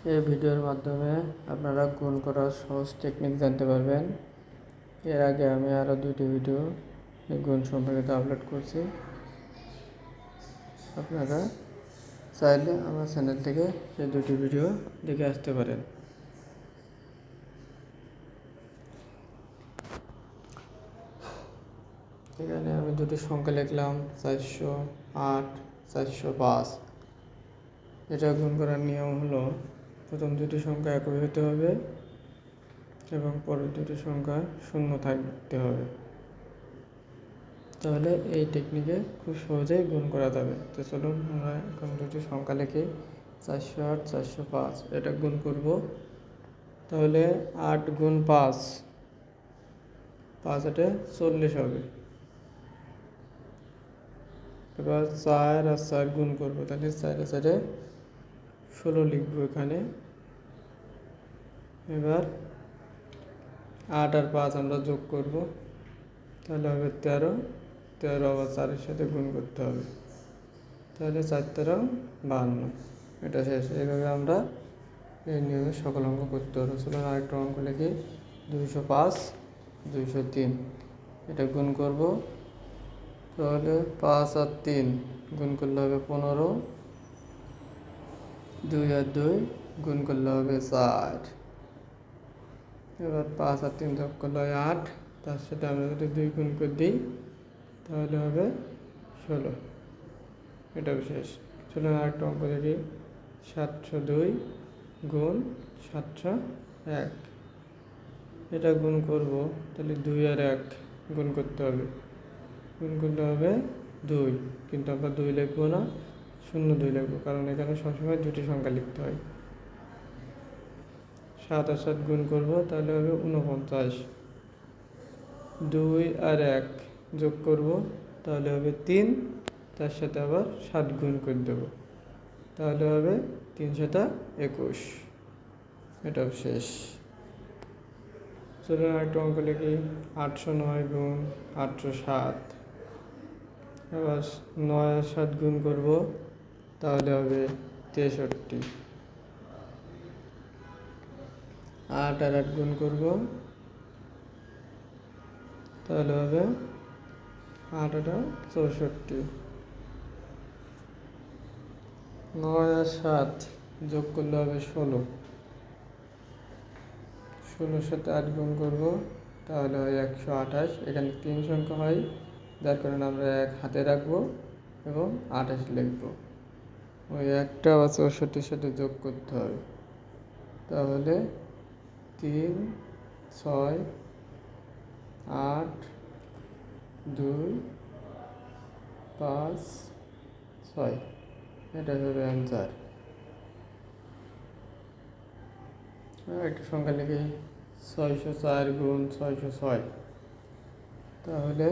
এই ভিডিওর মাধ্যমে আপনারা গুণ করার সহজ টেকনিক জানতে পারবেন। এর আগে আমি আরও 2টি ভিডিও এই গুণ সম্পর্কিত আপলোড করছি। আপনারা চাইলে আমার চ্যানেল থেকে সেই 2টি ভিডিও দেখে আসতে পারেন। এখানে আমি 2টি সংখ্যা লিখলাম 408, 405। এটা গুণ করার নিয়ম হলো প্রথম 2টি সংখ্যা একই হতে হবে এবং পরের 2টি সংখ্যা শূন্য থাকতে হবে, তাহলে এই টেকনিকে খুব সহজেই গুণ করা যাবে। তো চলুন আমরা এখন 2টি সংখ্যা লিখি 408, 405। এটা গুণ করব, তাহলে 8 গুণ 5, 5 8 40 হবে। এবার 4 আর 4 গুণ করব, তাহলে 4 আর 4 16 লিখব এখানে। এবার 8 আর 5 আমরা যোগ করব, তাহলে হবে 13। 13 আবার 4-এর সাথে গুণ করতে হবে, তাহলে 4 13 52। এটা শেষ। এইভাবে আমরা এই নিয়মে সকল অঙ্ক করতে পারবো। চলুন আরেকটা অঙ্ক লিখি 205, 203। এটা গুণ করব, তাহলে 5 আর 3 গুণ করলে হবে 15। 2 আর 2 গুণ করলে হবে 4। এবার 5 আর 3 যোগ করলে হয় 8, তার সাথে আমরা যদি 2 গুণ করে দিই তাহলে হবে 16। এটাও শেষ। চলুন আরেকটা অঙ্ক দেখি 702 গুণ 701। এটা গুণ করব, তাহলে 2 আর 1 গুণ করতে হবে। গুণ করলে হবে 2, কিন্তু আমরা 2 লিখবো না, 02 লিখবো, কারণ এখানে সবসময় 2টি সংখ্যা লিখতে হয়। 7 আর 7 গুণ করব, তাহলে হবে 49। 2 আর 1 যোগ করব, তাহলে হবে 3, তার সাথে আবার 7 গুণ করে দেবো, তাহলে হবে 3 7 21। এটাও শেষ। চলুন আরেকটা অঙ্ক লিখি 809 গুণ 807। এবার 9 আর 7 গুণ করব, তাহলে হবে 63। 8 আর 8 গুণ করব, তাহলে হবে 8 8 64। 9 আর 7 যোগ করলে হবে 16। 16-র সাথে 8 গুণ করব, তাহলে হয় 128। এখানে 3 সংখ্যা হয়, যার কারণে আমরা 1 হাতে রাখবো এবং 28 লিখব। ওই 1টা আবার 64-র সাথে যোগ করতে হবে, তাহলে 3 6 8 2 5 6। এটা হবে অ্যান্সার। একটা সংখ্যা লিখি 604 গুণ 606। তাহলে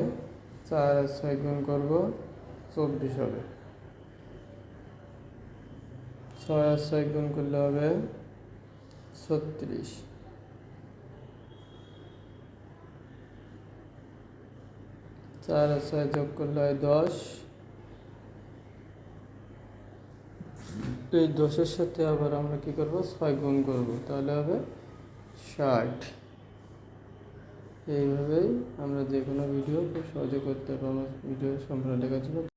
4 আর 6 গুণ করব, 24 হবে। 6 আর 6 গুণ করলে হবে 36। 4 আর 6 যোগ করলে হয় 10। এই 10-এর সাথে আবার আমরা কি করব, 6 গুণ করব, তাহলে হবে 60। এইভাবেই আমরা যে কোনো ভিডিও খুব সহজে করতে পারবো। ভিডিও সম্পূর্ণ দেখার জন্য